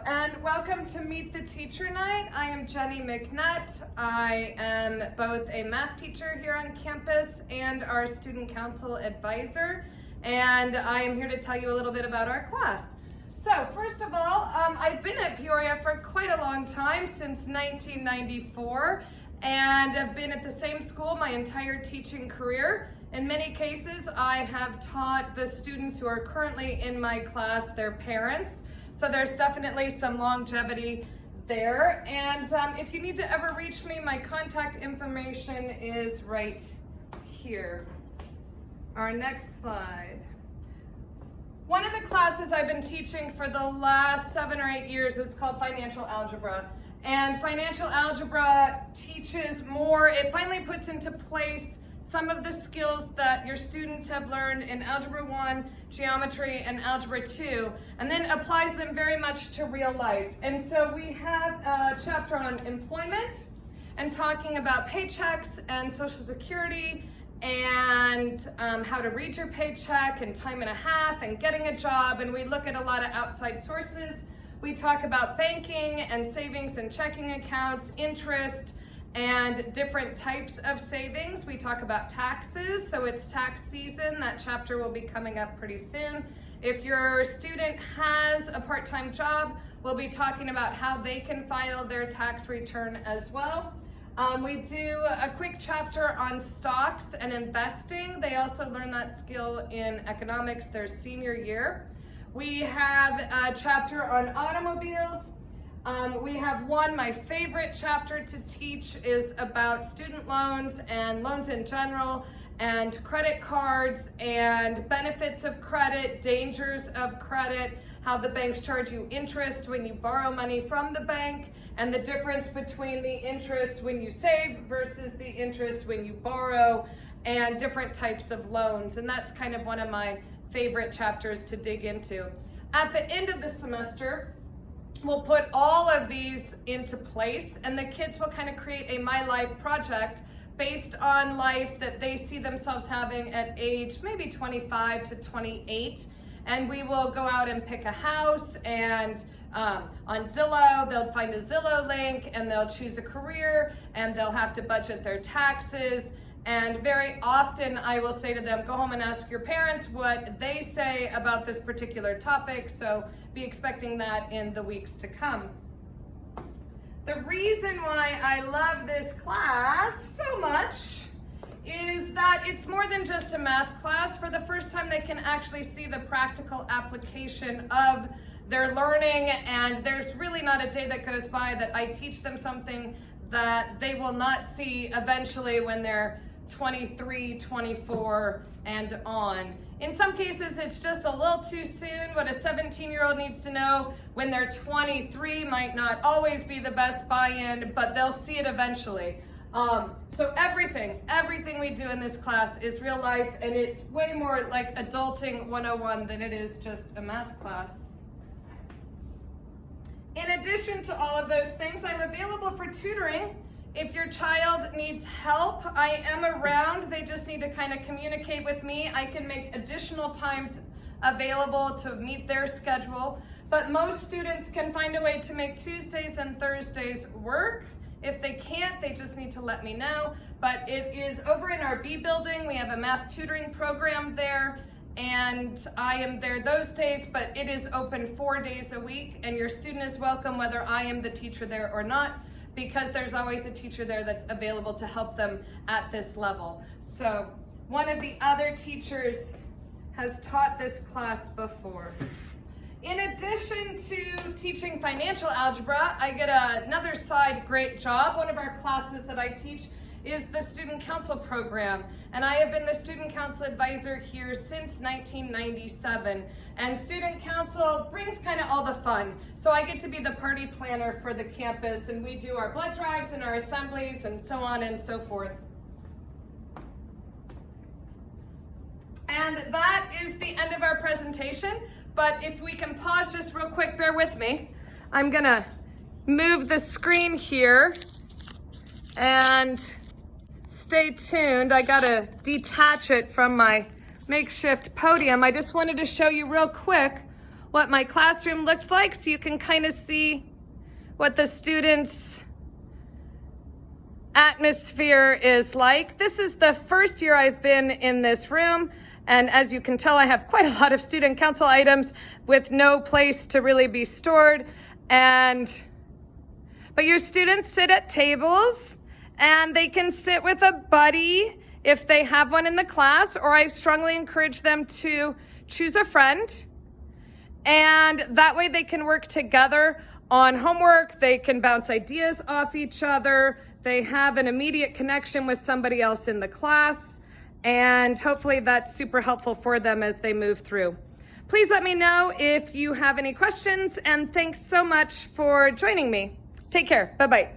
and welcome to Meet the Teacher Night. I am Jenny McNutt. I am both a math teacher here on campus and our student council advisor, and I am here to tell you a little bit about our class. So first of all, I've been at Peoria for quite a long time, since 1994, and I've been at the same school my entire teaching career. In many cases, I have taught the students who are currently in my class their parents, so there's definitely some longevity there. And if you need to ever reach me, my contact information is right here. Our next slide. One of the classes I've been teaching for the last 7 or 8 years is called Financial Algebra. And Financial Algebra teaches more, it finally puts into place some of the skills that your students have learned in Algebra 1, Geometry, and Algebra 2, and then applies them very much to real life. And so we have a chapter on employment and talking about paychecks and Social Security and how to read your paycheck and time and a half and getting a job, and we look at a lot of outside sources. We talk about banking and savings and checking accounts, interest, and different types of savings. We talk about taxes, so it's tax season. That chapter will be coming up pretty soon. If your student has a part-time job, we'll be talking about how they can file their tax return as well. We do a quick chapter on stocks and investing. They also learn that skill in economics their senior year. We have a chapter on automobiles. We have my favorite chapter to teach is about student loans and loans in general and credit cards and benefits of credit, dangers of credit, how the banks charge you interest when you borrow money from the bank, and the difference between the interest when you save versus the interest when you borrow, and different types of loans. And that's kind of one of my favorite chapters to dig into. At the end of the semester, we'll put all of these into place, and the kids will kind of create a My Life project based on life that they see themselves having at age maybe 25 to 28. And we will go out and pick a house, and on Zillow, they'll find a Zillow link, and they'll choose a career, and they'll have to budget their taxes. And very often I will say to them, go home and ask your parents what they say about this particular topic, so be expecting that in the weeks to come. The reason why I love this class so much is that it's more than just a math class. For the first time, they can actually see the practical application of their learning, and there's really not a day that goes by that I teach them something that they will not see eventually when they're 23, 24, and on. In some cases, it's just a little too soon. What a 17-year-old needs to know when they're 23 might not always be the best buy-in, but they'll see it eventually. So everything we do in this class is real life, and it's way more like Adulting 101 than it is just a math class. In addition to all of those things, I'm available for tutoring. If your child needs help, I am around. They just need to kind of communicate with me. I can make additional times available to meet their schedule, but most students can find a way to make Tuesdays and Thursdays work. If they can't, they just need to let me know. But it is over in our B building. We have a math tutoring program there, and I am there those days, but it is open 4 days a week, and your student is welcome whether I am the teacher there or not, because there's always a teacher there that's available to help them at this level. So one of the other teachers has taught this class before. In addition to teaching financial algebra, I get another side great job. One of our classes that I teach is the Student Council program, and I have been the Student Council advisor here since 1997. And Student Council brings kind of all the fun. So I get to be the party planner for the campus, and we do our blood drives and our assemblies and so on and so forth. And that is the end of our presentation. But if we can pause just real quick, bear with me. I'm gonna move the screen here and stay tuned. I gotta detach it from my makeshift podium. I just wanted to show you real quick what my classroom looked like so you can kind of see what the students' atmosphere is like. This is the first year I've been in this room, and as you can tell, I have quite a lot of student council items with no place to really be stored. But your students sit at tables, and they can sit with a buddy if they have one in the class, or I strongly encourage them to choose a friend, and that way they can work together on homework. They can bounce ideas off each other. They have an immediate connection with somebody else in the class, and hopefully that's super helpful for them as they move through. Please let me know if you have any questions, and thanks so much for joining me. Take care. Bye-bye.